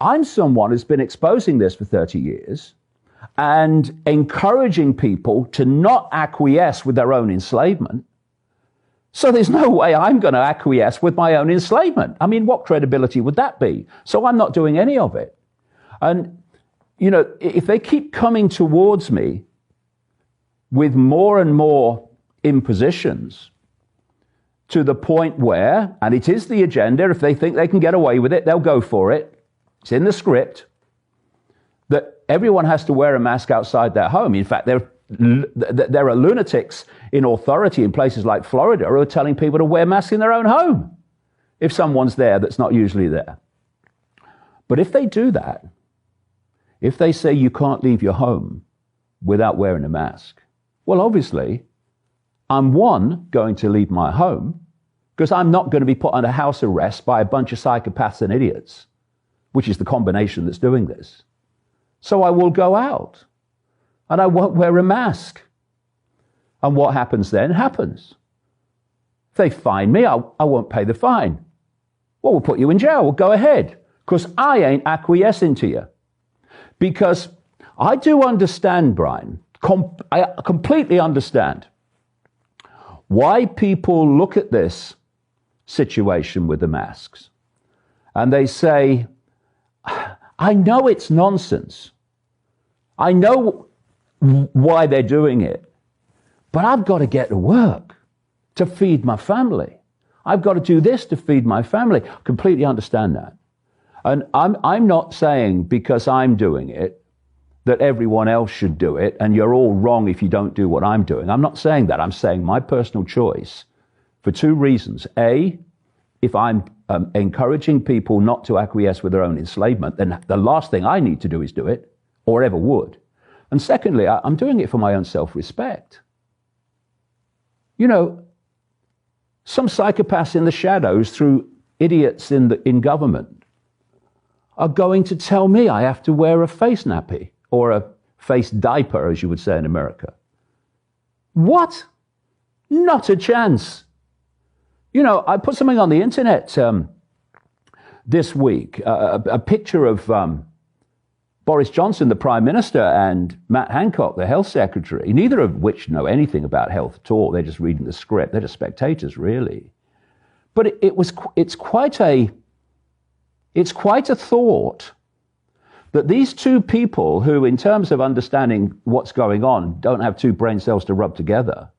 I'm someone who's been exposing this for 30 years and encouraging people to not acquiesce with their own enslavement. So there's no way I'm going to acquiesce with my own enslavement. I mean, what credibility would that be? So I'm not doing any of it. And, you know, if they keep coming towards me with more and more impositions to the point where, and it is the agenda, if they think they can get away with it, they'll go for it. It's in the script that everyone has to wear a mask outside their home. In fact, there are lunatics in authority in places like Florida who are telling people to wear masks in their own home if someone's there that's not usually there. But if they do that, if they say you can't leave your home without wearing a mask, well, obviously, I'm going to leave my home because I'm not going to be put under house arrest by a bunch of psychopaths and idiots, which is the combination that's doing this. So I will go out and I won't wear a mask. And what happens then happens. If they fine me, I won't pay the fine. Well, we'll put you in jail. Well, go ahead, because I ain't acquiescing to you. Because I do understand, Brian, I completely understand why people look at this situation with the masks and they say, I know it's nonsense. I know why they're doing it, but I've got to get to work to feed my family. I've got to do this to feed my family. Completely understand that. And I'm not saying because I'm doing it that everyone else should do it and you're all wrong if you don't do what I'm doing. I'm not saying that. I'm saying my personal choice for two reasons. A, if I'm encouraging people not to acquiesce with their own enslavement, then the last thing I need to do is do it, or ever would. And secondly, I'm doing it for my own self-respect. You know, some psychopaths in the shadows through idiots in government are going to tell me I have to wear a face nappy or a face diaper, as you would say in America. What? Not a chance. You know, I put something on the internet this week, a picture of Boris Johnson, the Prime Minister, and Matt Hancock, the Health Secretary, neither of which know anything about health at all. They're just reading the script. They're just spectators, really. But it's quite a thought that these two people who, in terms of understanding what's going on, don't have two brain cells to rub together,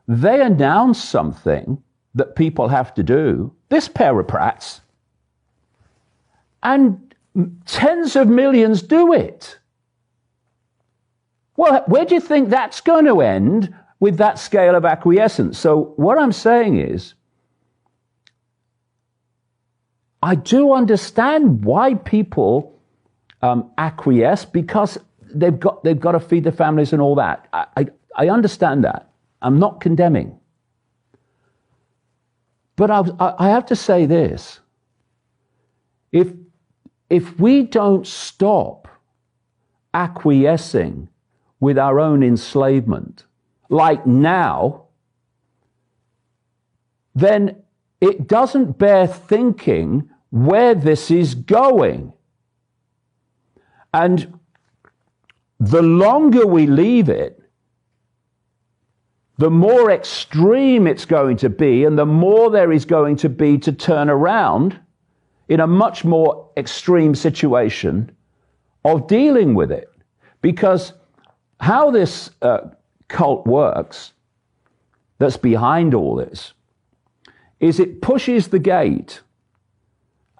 they announce something that people have to do, this pair of brats, and tens of millions do it. Well, where do you think that's going to end with that scale of acquiescence? So what I'm saying is, I do understand why people acquiesce, because they've got to feed their families and all that. I understand that. I'm not condemning. But I have to say this. If we don't stop acquiescing with our own enslavement, like now, then it doesn't bear thinking where this is going. And the longer we leave it, the more extreme it's going to be, and the more there is going to be to turn around in a much more extreme situation of dealing with it. Because how this cult works, that's behind all this, is it pushes the gate,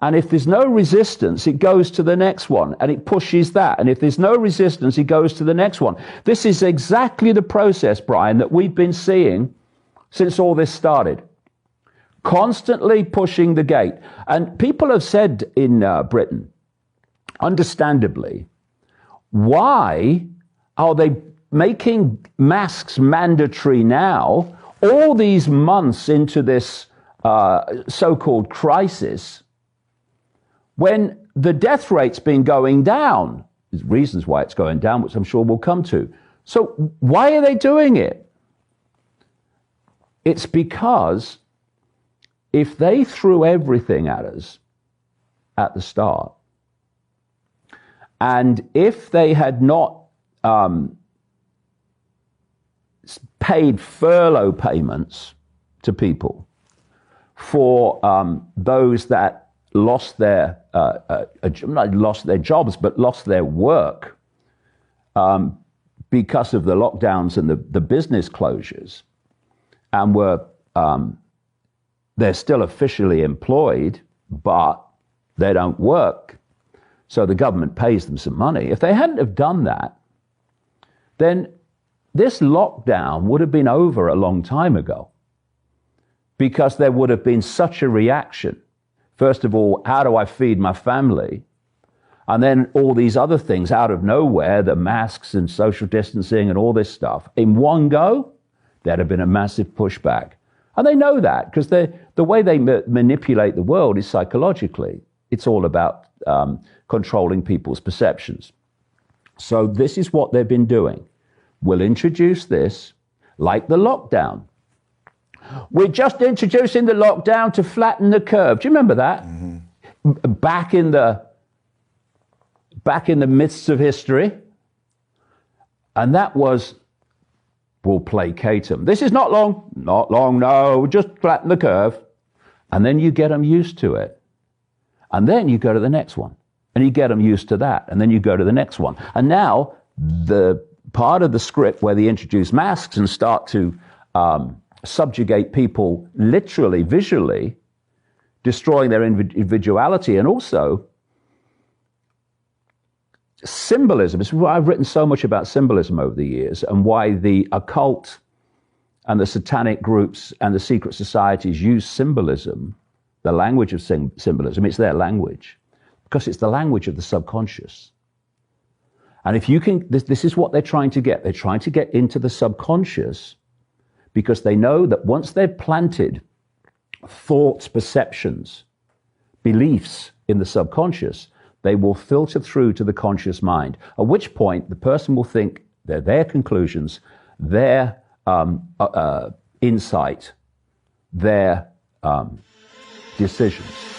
and if there's no resistance, it goes to the next one, and it pushes that, and if there's no resistance, it goes to the next one. This is exactly the process, Brian, that we've been seeing since all this started. Constantly pushing the gate. And people have said in Britain, understandably, why are they making masks mandatory now, all these months into this so-called crisis, when the death rate's been going down? There's reasons why it's going down, which I'm sure we'll come to. So why are they doing it? It's because if they threw everything at us at the start, And if they had not paid furlough payments to people for those that lost their not lost their jobs, but lost their work because of the lockdowns and the business closures, and they're still officially employed, but they don't work, so the government pays them some money. If they hadn't have done that, then this lockdown would have been over a long time ago, because there would have been such a reaction. First of all, how do I feed my family? And then all these other things out of nowhere, the masks and social distancing and all this stuff, in one go, there'd have been a massive pushback. And they know that, because the way they manipulate the world is psychologically. It's all about controlling people's perceptions. So this is what they've been doing. We'll introduce this like the lockdown. We're just introducing the lockdown to flatten the curve. Do you remember that? Mm-hmm. Back in the midst of history. And that was, we'll placate them. This is not long, no, just flatten the curve. And then you get them used to it. And then you go to the next one. And you get them used to that. And then you go to the next one. And now the part of the script where they introduce masks and start to subjugate people literally, visually, destroying their individuality, and also symbolism. It's why I've written so much about symbolism over the years, and why the occult and the satanic groups and the secret societies use symbolism, the language of symbolism. It's their language, because it's the language of the subconscious. And if you can, this is what they're trying to get. They're trying to get into the subconscious, because they know that once they've planted thoughts, perceptions, beliefs in the subconscious, they will filter through to the conscious mind, at which point the person will think they're their conclusions, their insight, their decisions.